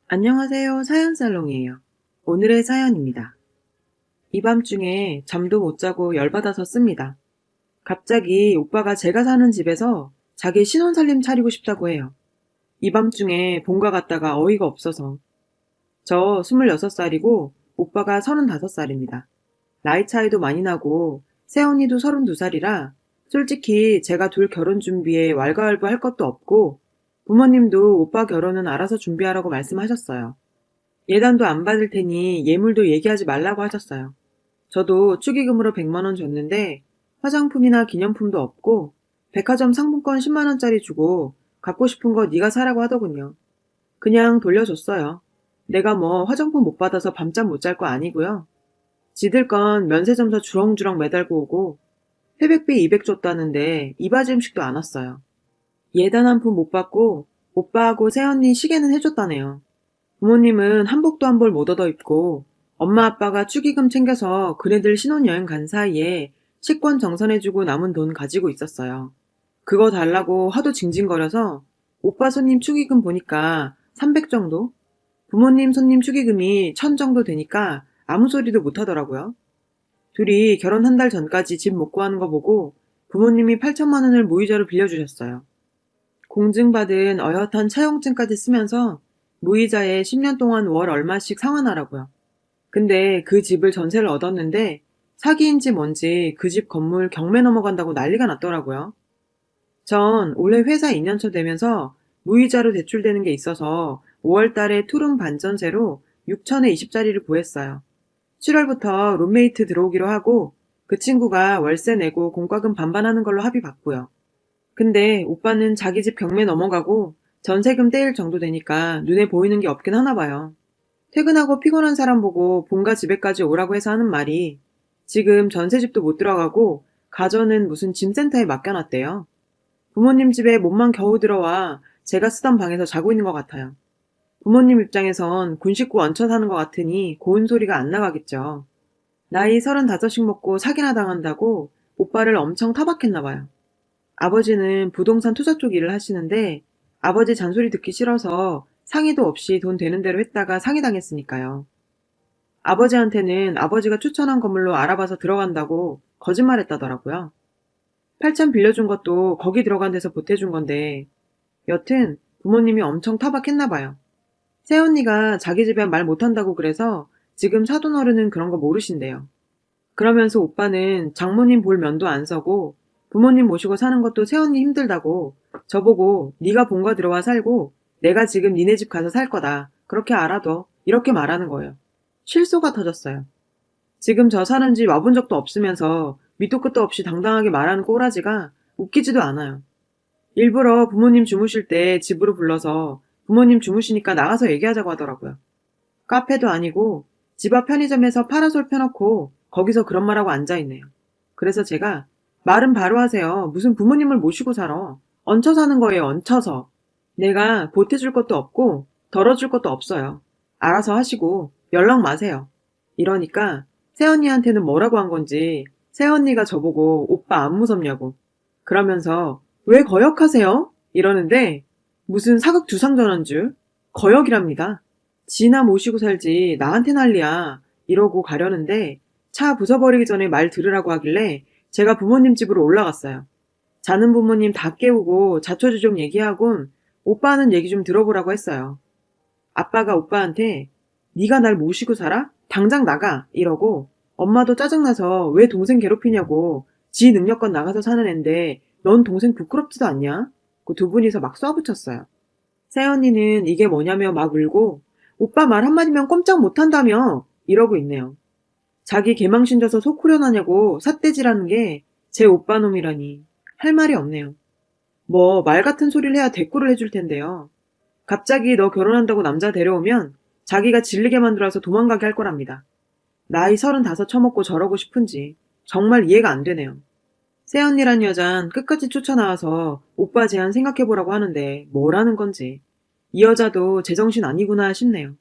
안녕하세요. 사연살롱이에요. 오늘의 사연입니다. 이 밤중에 잠도 못 자고 열받아서 씁니다. 갑자기 오빠가 제가 사는 집에서 자기 신혼살림 차리고 싶다고 해요. 이 밤중에 본가 갔다가 어이가 없어서. 저 26살이고 오빠가 35살입니다. 나이 차이도 많이 나고 새언니도 32살이라 솔직히 제가 둘 결혼 준비에 왈가왈부할 것도 없고 부모님도 오빠 결혼은 알아서 준비하라고 말씀하셨어요. 예단도 안 받을 테니 예물도 얘기하지 말라고 하셨어요. 저도 축의금으로 100만 원 줬는데 화장품이나 기념품도 없고 백화점 상품권 10만 원짜리 주고 갖고 싶은 거 네가 사라고 하더군요. 그냥 돌려줬어요. 내가 뭐 화장품 못 받아서 밤잠 못 잘 거 아니고요. 지들 건 면세점서 주렁주렁 매달고 오고 회백비 200 줬다는데 이바지 음식도 안 왔어요. 예단 한 푼 못 받고 오빠하고 새언니 시계는 해줬다네요. 부모님은 한복도 한 벌 못 얻어 입고 엄마 아빠가 축의금 챙겨서 그네들 신혼여행 간 사이에 식권 정산해주고 남은 돈 가지고 있었어요. 그거 달라고 하도 징징거려서 오빠 손님 축의금 보니까 300 정도? 부모님 손님 축의금이 1000 정도 되니까 아무 소리도 못 하더라고요. 둘이 결혼 한 달 전까지 집 못 구하는 거 보고 부모님이 8천만 원을 무이자로 빌려주셨어요. 공증받은 어엿한 차용증까지 쓰면서 무이자에 10년 동안 월 얼마씩 상환하라고요. 근데 그 집을 전세를 얻었는데 사기인지 뭔지 그 집 건물 경매 넘어간다고 난리가 났더라고요. 전 올해 회사 2년차 되면서 무이자로 대출되는 게 있어서 5월 달에 투룸 반전세로 6천에 20짜리를 구했어요. 7월부터 룸메이트 들어오기로 하고 그 친구가 월세 내고 공과금 반반하는 걸로 합의 봤고요. 근데 오빠는 자기 집 경매 넘어가고 전세금 떼일 정도 되니까 눈에 보이는 게 없긴 하나 봐요. 퇴근하고 피곤한 사람 보고 본가 집에까지 오라고 해서 하는 말이 지금 전세집도 못 들어가고 가전은 무슨 짐센터에 맡겨놨대요. 부모님 집에 몸만 겨우 들어와 제가 쓰던 방에서 자고 있는 것 같아요. 부모님 입장에선 군 식구 얹혀 사는 것 같으니 고운 소리가 안 나가겠죠. 나이 35씩 먹고 사기나 당한다고 오빠를 엄청 타박했나 봐요. 아버지는 부동산 투자 쪽 일을 하시는데 아버지 잔소리 듣기 싫어서 상의도 없이 돈 되는 대로 했다가 상의당했으니까요. 아버지한테는 아버지가 추천한 건물로 알아봐서 들어간다고 거짓말했다더라고요. 8천 빌려준 것도 거기 들어간 데서 보태준 건데 여튼 부모님이 엄청 타박했나 봐요. 새언니가 자기 집에 말 못한다고 그래서 지금 사돈어른은 그런 거 모르신대요. 그러면서 오빠는 장모님 볼 면도 안 서고 부모님 모시고 사는 것도 새언니 힘들다고 저보고 네가 본가 들어와 살고 내가 지금 니네 집 가서 살 거다. 그렇게 알아둬. 이렇게 말하는 거예요. 실소가 터졌어요. 지금 저 사는 집 와본 적도 없으면서 밑도 끝도 없이 당당하게 말하는 꼬라지가 웃기지도 않아요. 일부러 부모님 주무실 때 집으로 불러서 부모님 주무시니까 나가서 얘기하자고 하더라고요. 카페도 아니고 집 앞 편의점에서 파라솔 펴놓고 거기서 그런 말하고 앉아있네요. 그래서 제가 말은 바로 하세요. 무슨 부모님을 모시고 살아. 얹혀 사는 거예요. 얹혀서. 내가 보태줄 것도 없고 덜어줄 것도 없어요. 알아서 하시고 연락 마세요. 이러니까 새언니한테는 뭐라고 한 건지 새언니가 저보고 오빠 안 무섭냐고 그러면서 왜 거역하세요? 이러는데 무슨 사극주상 전환 줄 거역이랍니다. 지나 모시고 살지 나한테 난리야 이러고 가려는데 차 부숴버리기 전에 말 들으라고 하길래 제가 부모님 집으로 올라갔어요. 자는 부모님 다 깨우고 자초지종 얘기하곤 오빠는 얘기 좀 들어보라고 했어요. 아빠가 오빠한테 네가 날 모시고 살아? 당장 나가 이러고 엄마도 짜증나서 왜 동생 괴롭히냐고 지 능력껏 나가서 사는 앤데 넌 동생 부끄럽지도 않냐? 그 두 분이서 막 쏴붙였어요. 새언니는 이게 뭐냐며 막 울고 오빠 말 한마디면 꼼짝 못한다며 이러고 있네요. 자기 개망신 져서 속 후련하냐고 삿대질하는 게 제 오빠 놈이라니 할 말이 없네요. 뭐 말 같은 소리를 해야 대꾸를 해줄 텐데요. 갑자기 너 결혼한다고 남자 데려오면 자기가 질리게 만들어서 도망가게 할 거랍니다. 나이 35 처먹고 저러고 싶은지 정말 이해가 안 되네요. 새언니란 여잔 끝까지 쫓아나와서 오빠 제안 생각해보라고 하는데 뭐라는 건지 이 여자도 제정신 아니구나 싶네요.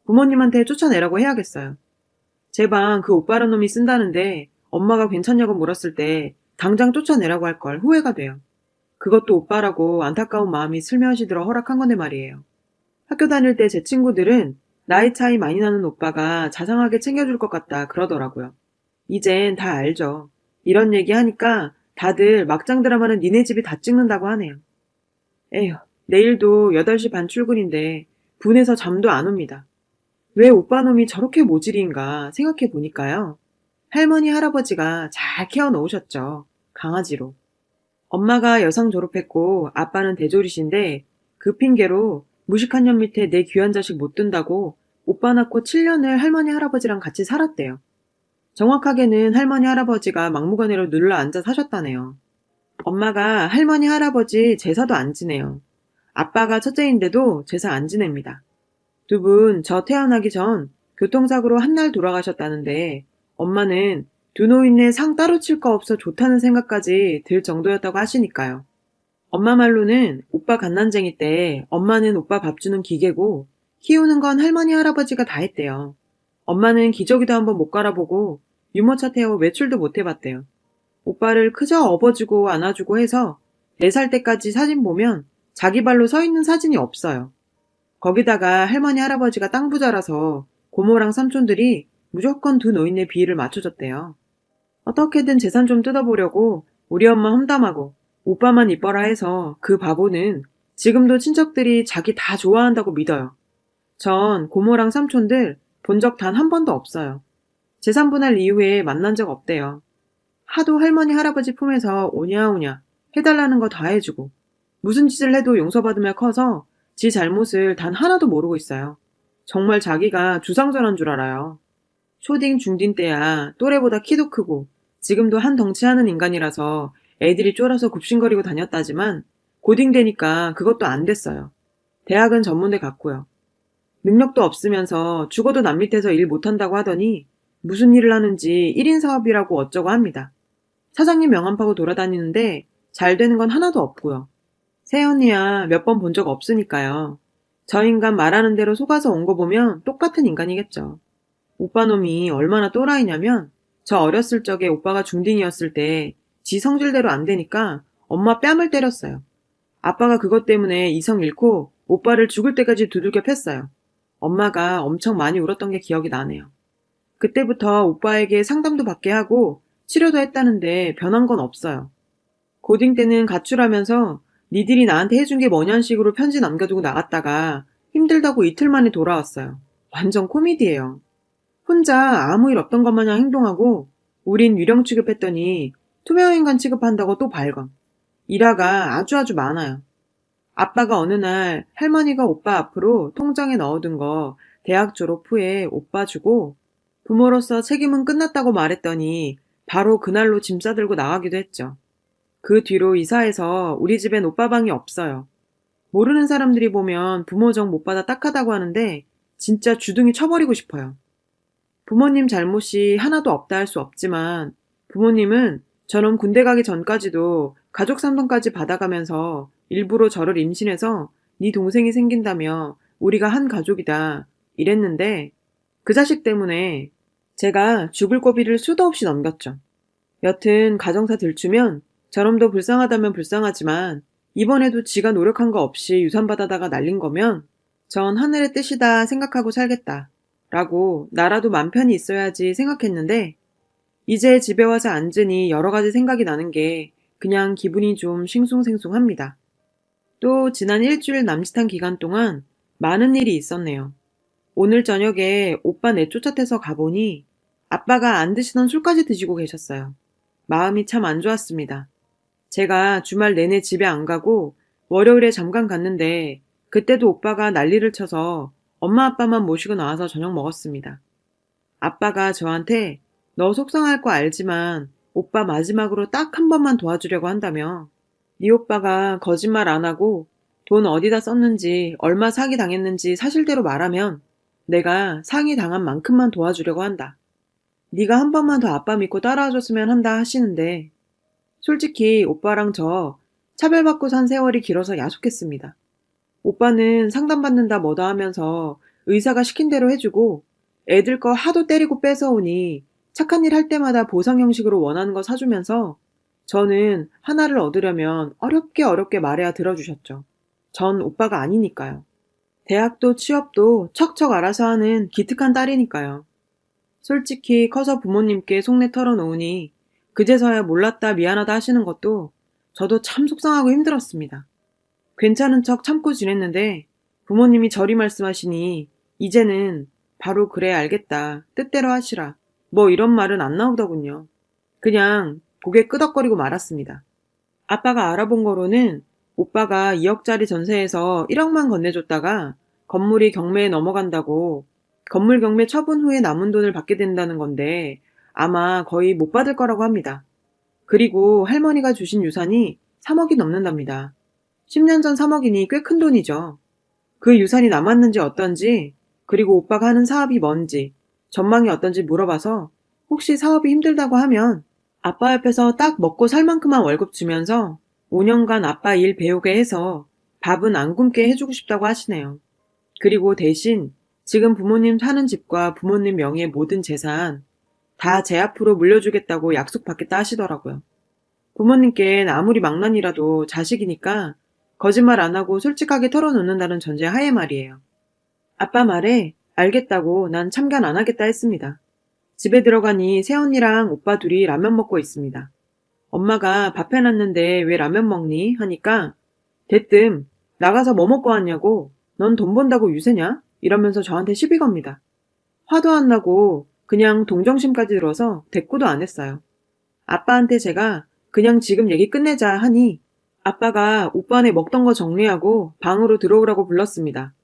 부모님한테 쫓아내라고 해야겠어요. 제 방 그 오빠란 놈이 쓴다는데 엄마가 괜찮냐고 물었을 때 당장 쫓아내라고 할 걸 후회가 돼요. 그것도 오빠라고 안타까운 마음이 슬며시 들어 허락한 건데 말이에요. 학교 다닐 때 제 친구들은 나이 차이 많이 나는 오빠가 자상하게 챙겨줄 것 같다 그러더라고요. 이젠 다 알죠. 이런 얘기 하니까 다들 막장 드라마는 니네 집이 다 찍는다고 하네요. 에휴, 내일도 8시 반 출근인데 분해서 잠도 안 옵니다. 왜 오빠 놈이 저렇게 모질인가 생각해 보니까요. 할머니, 할아버지가 잘 키워 놓으셨죠. 강아지로. 엄마가 여상 졸업했고 아빠는 대졸이신데 그 핑계로 무식한 년 밑에 내 귀한 자식 못 둔다고 오빠 낳고 7년을 할머니, 할아버지랑 같이 살았대요. 정확하게는 할머니, 할아버지가 막무가내로 눌러 앉아 사셨다네요. 엄마가 할머니, 할아버지 제사도 안 지내요. 아빠가 첫째인데도 제사 안 지냅니다. 두 분 저 태어나기 전 교통사고로 한 날 돌아가셨다는데 엄마는 두 노인네 상 따로 칠 거 없어 좋다는 생각까지 들 정도였다고 하시니까요. 엄마 말로는 오빠 갓난쟁이 때 엄마는 오빠 밥 주는 기계고 키우는 건 할머니 할아버지가 다 했대요. 엄마는 기저귀도 한번 못 갈아보고 유모차 태워 외출도 못 해봤대요. 오빠를 그저 업어주고 안아주고 해서 4살 때까지 사진 보면 자기 발로 서 있는 사진이 없어요. 거기다가 할머니 할아버지가 땅 부자라서 고모랑 삼촌들이 무조건 두 노인네 비위를 맞춰줬대요. 어떻게든 재산 좀 뜯어보려고 우리 엄마 험담하고 오빠만 이뻐라 해서 그 바보는 지금도 친척들이 자기 다 좋아한다고 믿어요. 전 고모랑 삼촌들 본 적 단 한 번도 없어요. 재산 분할 이후에 만난 적 없대요. 하도 할머니 할아버지 품에서 오냐오냐 해달라는 거 다 해주고 무슨 짓을 해도 용서받으며 커서 지 잘못을 단 하나도 모르고 있어요. 정말 자기가 주상전환 줄 알아요. 초딩 중딩 때야 또래보다 키도 크고 지금도 한 덩치하는 인간이라서 애들이 쫄아서 굽신거리고 다녔다지만 고딩 되니까 그것도 안 됐어요. 대학은 전문대 갔고요. 능력도 없으면서 죽어도 남 밑에서 일 못한다고 하더니 무슨 일을 하는지 1인 사업이라고 어쩌고 합니다. 사장님 명함 파고 돌아다니는데 잘 되는 건 하나도 없고요. 새언니야 몇 번 본 적 없으니까요. 저 인간 말하는 대로 속아서 온 거 보면 똑같은 인간이겠죠. 오빠 놈이 얼마나 또라이냐면 저 어렸을 적에 오빠가 중딩이었을 때 지 성질대로 안 되니까 엄마 뺨을 때렸어요. 아빠가 그것 때문에 이성 잃고 오빠를 죽을 때까지 두들겨 팼어요. 엄마가 엄청 많이 울었던 게 기억이 나네요. 그때부터 오빠에게 상담도 받게 하고 치료도 했다는데 변한 건 없어요. 고딩 때는 가출하면서 니들이 나한테 해준 게 뭐냐는 식으로 편지 남겨두고 나갔다가 힘들다고 이틀 만에 돌아왔어요. 완전 코미디예요. 혼자 아무 일 없던 것 마냥 행동하고 우린 유령 취급했더니 투명인간 취급한다고 또 발광. 일화가 아주 많아요. 아빠가 어느 날 할머니가 오빠 앞으로 통장에 넣어둔 거 대학 졸업 후에 오빠 주고 부모로서 책임은 끝났다고 말했더니 바로 그날로 짐 싸들고 나가기도 했죠. 그 뒤로 이사해서 우리 집엔 오빠 방이 없어요. 모르는 사람들이 보면 부모 정 못 받아 딱하다고 하는데 진짜 주둥이 쳐버리고 싶어요. 부모님 잘못이 하나도 없다 할 수 없지만 부모님은 저는 군대 가기 전까지도 가족 상담까지 받아가면서 일부러 저를 임신해서 네 동생이 생긴다며 우리가 한 가족이다 이랬는데 그 자식 때문에 제가 죽을 고비를 수도 없이 넘겼죠. 여튼 가정사 들추면 저놈도 불쌍하다면 불쌍하지만 이번에도 지가 노력한 거 없이 유산받아다가 날린 거면 전 하늘의 뜻이다 생각하고 살겠다 라고 나라도 맘 편히 있어야지 생각했는데 이제 집에 와서 앉으니 여러 가지 생각이 나는 게 그냥 기분이 좀 싱숭생숭합니다. 또 지난 일주일 남짓한 기간 동안 많은 일이 있었네요. 오늘 저녁에 오빠 내쫓아태서 가보니 아빠가 안 드시던 술까지 드시고 계셨어요. 마음이 참 안 좋았습니다. 제가 주말 내내 집에 안 가고 월요일에 잠깐 갔는데 그때도 오빠가 난리를 쳐서 엄마 아빠만 모시고 나와서 저녁 먹었습니다. 아빠가 저한테 너 속상할 거 알지만 오빠 마지막으로 딱 한 번만 도와주려고 한다며 네 오빠가 거짓말 안 하고 돈 어디다 썼는지 얼마 사기 당했는지 사실대로 말하면 내가 상이 당한 만큼만 도와주려고 한다. 네가 한 번만 더 아빠 믿고 따라와줬으면 한다 하시는데 솔직히 오빠랑 저 차별받고 산 세월이 길어서 야속했습니다. 오빠는 상담받는다 뭐다 하면서 의사가 시킨 대로 해주고 애들 거 하도 때리고 뺏어오니 착한 일 할 때마다 보상 형식으로 원하는 거 사주면서 저는 하나를 얻으려면 어렵게 말해야 들어주셨죠. 전 오빠가 아니니까요. 대학도 취업도 척척 알아서 하는 기특한 딸이니까요. 솔직히 커서 부모님께 속내 털어놓으니 그제서야 몰랐다 미안하다 하시는 것도 저도 참 속상하고 힘들었습니다. 괜찮은 척 참고 지냈는데 부모님이 저리 말씀하시니 이제는 바로 그래 알겠다 뜻대로 하시라 뭐 이런 말은 안 나오더군요. 그냥 고개 끄덕거리고 말았습니다. 아빠가 알아본 거로는 오빠가 2억짜리 전세에서 1억만 건네줬다가 건물이 경매에 넘어간다고 건물 경매 처분 후에 남은 돈을 받게 된다는 건데 아마 거의 못 받을 거라고 합니다. 그리고 할머니가 주신 유산이 3억이 넘는답니다. 10년 전 3억이니 꽤 큰 돈이죠. 그 유산이 남았는지 어떤지 그리고 오빠가 하는 사업이 뭔지 전망이 어떤지 물어봐서 혹시 사업이 힘들다고 하면 아빠 옆에서 딱 먹고 살 만큼만 월급 주면서 5년간 아빠 일 배우게 해서 밥은 안 굶게 해주고 싶다고 하시네요. 그리고 대신 지금 부모님 사는 집과 부모님 명의의 모든 재산 다 제 앞으로 물려주겠다고 약속받겠다 하시더라고요. 부모님께는 아무리 망난이라도 자식이니까 거짓말 안 하고 솔직하게 털어놓는다는 전제 하에 말이에요. 아빠 말에 알겠다고 난 참견 안 하겠다 했습니다. 집에 들어가니 새언니랑 오빠 둘이 라면 먹고 있습니다. 엄마가 밥 해놨는데 왜 라면 먹니? 하니까 대뜸 나가서 뭐 먹고 왔냐고 넌 돈 번다고 유세냐? 이러면서 저한테 시비 겁니다. 화도 안 나고 그냥 동정심까지 들어서 대꾸도 안 했어요. 아빠한테 제가 그냥 지금 얘기 끝내자 하니 아빠가 오빠네 먹던 거 정리하고 방으로 들어오라고 불렀습니다.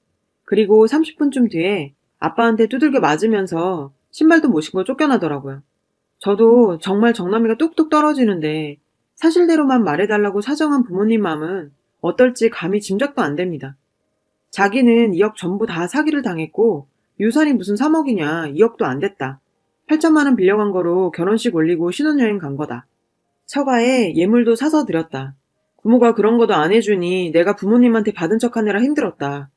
그리고 30분쯤 뒤에 아빠한테 두들겨 맞으면서 신발도 못 신고 쫓겨나더라고요. 저도 정말 정남이가 뚝뚝 떨어지는데 사실대로만 말해달라고 사정한 부모님 마음은 어떨지 감히 짐작도 안 됩니다. 자기는 2억 전부 다 사기를 당했고 유산이 무슨 3억이냐 2억도 안 됐다. 8천만 원 빌려간 거로 결혼식 올리고 신혼여행 간 거다. 처가에 예물도 사서 드렸다. 부모가 그런 것도 안 해주니 내가 부모님한테 받은 척하느라 힘들었다.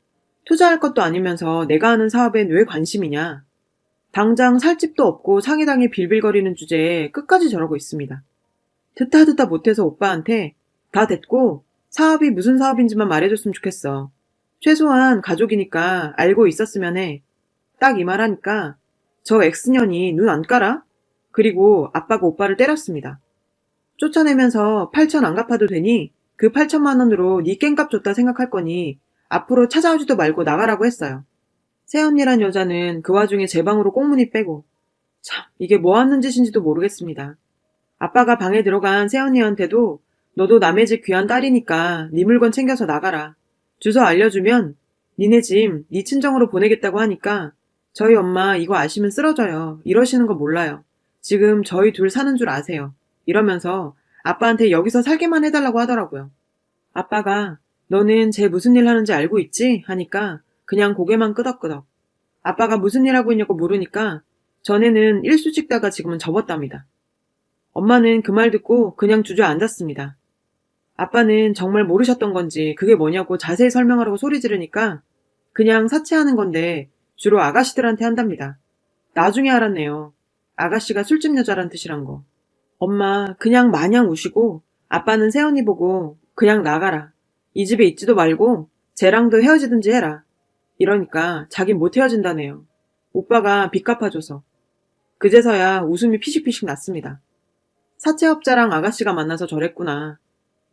투자할 것도 아니면서 내가 하는 사업엔 왜 관심이냐. 당장 살 집도 없고 상해당해 빌빌거리는 주제에 끝까지 저러고 있습니다. 듣다 못해서 오빠한테 다 됐고 사업이 무슨 사업인지만 말해줬으면 좋겠어. 최소한 가족이니까 알고 있었으면 해. 딱 이 말 하니까 저 X년이 눈 안 깔아? 그리고 아빠가 오빠를 때렸습니다. 쫓아내면서 8천 안 갚아도 되니 그 8천만 원으로 네 깽값 줬다 생각할 거니 앞으로 찾아오지도 말고 나가라고 했어요. 새언니란 여자는 그 와중에 제 방으로 꽁무니 빼고 참 이게 뭐 하는 짓인지도 모르겠습니다. 아빠가 방에 들어간 새언니한테도 너도 남의 집 귀한 딸이니까 네 물건 챙겨서 나가라. 주소 알려주면 니네 집 네 친정으로 보내겠다고 하니까 저희 엄마 이거 아시면 쓰러져요. 이러시는 거 몰라요. 지금 저희 둘 사는 줄 아세요. 이러면서 아빠한테 여기서 살게만 해달라고 하더라고요. 아빠가 너는 쟤 무슨 일 하는지 알고 있지? 하니까 그냥 고개만 끄덕끄덕. 아빠가 무슨 일 하고 있냐고 물으니까 전에는 일수 찍다가 지금은 접었답니다. 엄마는 그 말 듣고 그냥 주저앉았습니다. 아빠는 정말 모르셨던 건지 그게 뭐냐고 자세히 설명하라고 소리 지르니까 그냥 사치하는 건데 주로 아가씨들한테 한답니다. 나중에 알았네요. 아가씨가 술집 여자란 뜻이란 거. 엄마 그냥 마냥 우시고 아빠는 새언니 보고 그냥 나가라. 이 집에 있지도 말고 쟤랑도 헤어지든지 해라. 이러니까 자긴 못 헤어진다네요. 오빠가 빚 갚아줘서. 그제서야 웃음이 피식피식 났습니다. 사채업자랑 아가씨가 만나서 저랬구나.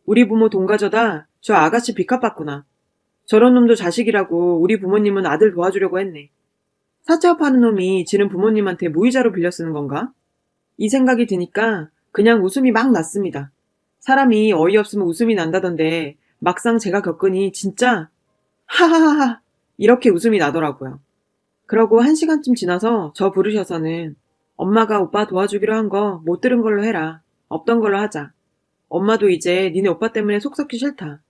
우리 부모 돈 가져다 저 아가씨 빚 갚았구나. 저런 놈도 자식이라고 우리 부모님은 아들 도와주려고 했네. 사채업하는 놈이 지는 부모님한테 무이자로 빌려 쓰는 건가? 이 생각이 드니까 그냥 웃음이 막 났습니다. 사람이 어이없으면 웃음이 난다던데 막상 제가 겪으니 진짜 하하하하 이렇게 웃음이 나더라고요. 그러고 1시간쯤 지나서 저 부르셔서는 엄마가 오빠 도와주기로 한 거 못 들은 걸로 해라. 없던 걸로 하자. 엄마도 이제 니네 오빠 때문에 속 썩기 싫다.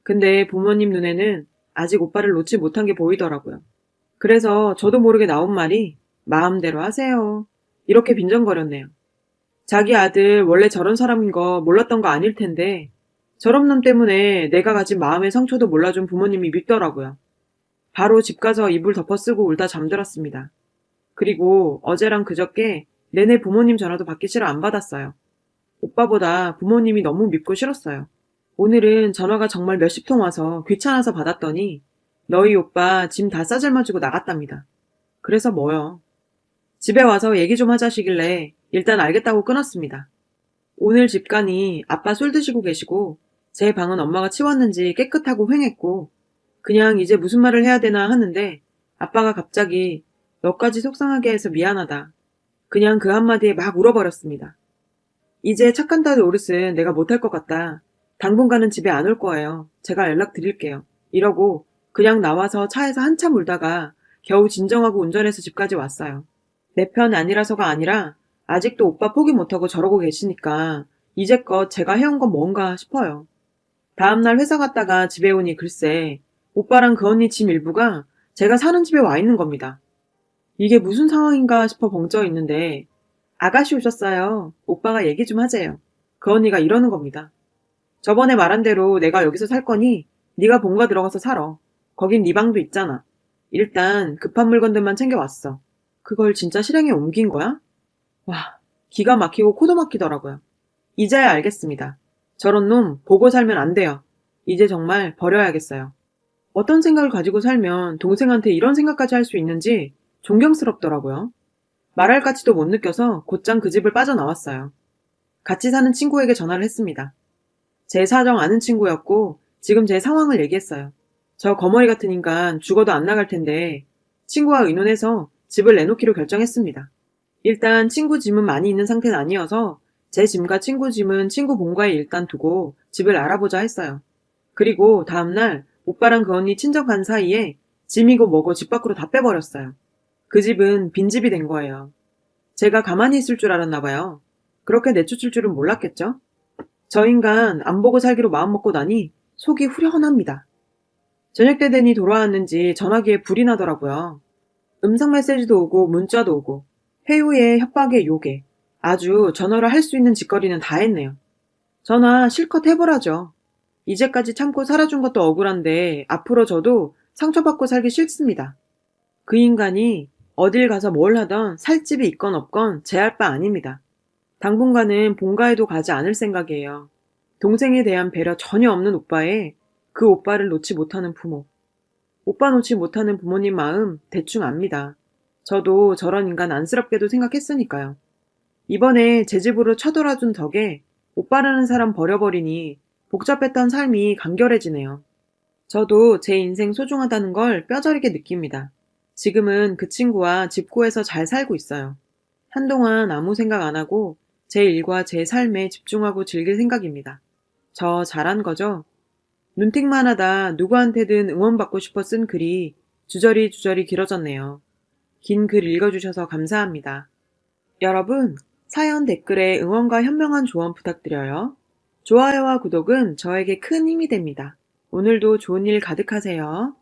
근데 부모님 눈에는 아직 오빠를 놓지 못한 게 보이더라고요. 그래서 저도 모르게 나온 말이 마음대로 하세요. 이렇게 빈정거렸네요. 자기 아들 원래 저런 사람인 거 몰랐던 거 아닐 텐데 저런 놈 때문에 내가 가진 마음의 상처도 몰라준 부모님이 밉더라고요. 바로 집 가서 이불 덮어쓰고 울다 잠들었습니다. 그리고 어제랑 그저께 내내 부모님 전화도 받기 싫어 안 받았어요. 오빠보다 부모님이 너무 밉고 싫었어요. 오늘은 전화가 정말 몇십 통 와서 귀찮아서 받았더니 너희 오빠 짐 다 싸질머지고 나갔답니다. 그래서 뭐요? 집에 와서 얘기 좀 하자시길래 일단 알겠다고 끊었습니다. 오늘 집 가니 아빠 술 드시고 계시고 제 방은 엄마가 치웠는지 깨끗하고 휑했고 그냥 이제 무슨 말을 해야 되나 하는데 아빠가 갑자기 너까지 속상하게 해서 미안하다. 그냥 그 한마디에 막 울어버렸습니다. 이제 착한 딸 노릇은 내가 못할 것 같다. 당분간은 집에 안 올 거예요. 제가 연락드릴게요. 이러고 그냥 나와서 차에서 한참 울다가 겨우 진정하고 운전해서 집까지 왔어요. 내 편 아니라서가 아니라 아직도 오빠 포기 못하고 저러고 계시니까 이제껏 제가 해온 건 뭔가 싶어요. 다음날 회사 갔다가 집에 오니 글쎄 오빠랑 그 언니 짐 일부가 제가 사는 집에 와 있는 겁니다. 이게 무슨 상황인가 싶어 벙쪄 있는데 아가씨 오셨어요. 오빠가 얘기 좀 하재요. 그 언니가 이러는 겁니다. 저번에 말한 대로 내가 여기서 살 거니 네가 본가 들어가서 살아. 거긴 네 방도 있잖아. 일단 급한 물건들만 챙겨왔어. 그걸 진짜 실행에 옮긴 거야? 와, 기가 막히고 코도 막히더라고요. 이제야 알겠습니다. 저런 놈 보고 살면 안 돼요. 이제 정말 버려야겠어요. 어떤 생각을 가지고 살면 동생한테 이런 생각까지 할 수 있는지 존경스럽더라고요. 말할 가치도 못 느껴서 곧장 그 집을 빠져나왔어요. 같이 사는 친구에게 전화를 했습니다. 제 사정 아는 친구였고 지금 제 상황을 얘기했어요. 저 거머리 같은 인간 죽어도 안 나갈 텐데 친구와 의논해서 집을 내놓기로 결정했습니다. 일단 친구 짐은 많이 있는 상태는 아니어서 제 짐과 친구 짐은 친구 본가에 일단 두고 집을 알아보자 했어요. 그리고 다음날 오빠랑 그 언니 친정 간 사이에 짐이고 뭐고 집 밖으로 다 빼버렸어요. 그 집은 빈집이 된 거예요. 제가 가만히 있을 줄 알았나 봐요. 그렇게 내쫓을 줄은 몰랐겠죠? 저 인간 안 보고 살기로 마음먹고 나니 속이 후련합니다. 저녁 때 되니 돌아왔는지 전화기에 불이 나더라고요. 음성 메시지도 오고 문자도 오고 회유에 협박에 욕에 아주 전화를 할 수 있는 짓거리는 다 했네요. 전화 실컷 해보라죠. 이제까지 참고 살아준 것도 억울한데 앞으로 저도 상처받고 살기 싫습니다. 그 인간이 어딜 가서 뭘 하던 살 집이 있건 없건 제 할 바 아닙니다. 당분간은 본가에도 가지 않을 생각이에요. 동생에 대한 배려 전혀 없는 오빠에 그 오빠를 놓지 못하는 부모. 오빠 놓지 못하는 부모님 마음 대충 압니다. 저도 저런 인간 안쓰럽게도 생각했으니까요. 이번에 제 집으로 쳐들어준 덕에 오빠라는 사람 버려버리니 복잡했던 삶이 간결해지네요. 저도 제 인생 소중하다는 걸 뼈저리게 느낍니다. 지금은 그 친구와 집코에서 잘 살고 있어요. 한동안 아무 생각 안 하고 제 일과 제 삶에 집중하고 즐길 생각입니다. 저 잘한 거죠? 눈팅만 하다 누구한테든 응원받고 싶어 쓴 글이 주저리 길어졌네요. 긴 글 읽어주셔서 감사합니다. 여러분, 사연 댓글에 응원과 현명한 조언 부탁드려요. 좋아요와 구독은 저에게 큰 힘이 됩니다. 오늘도 좋은 일 가득하세요.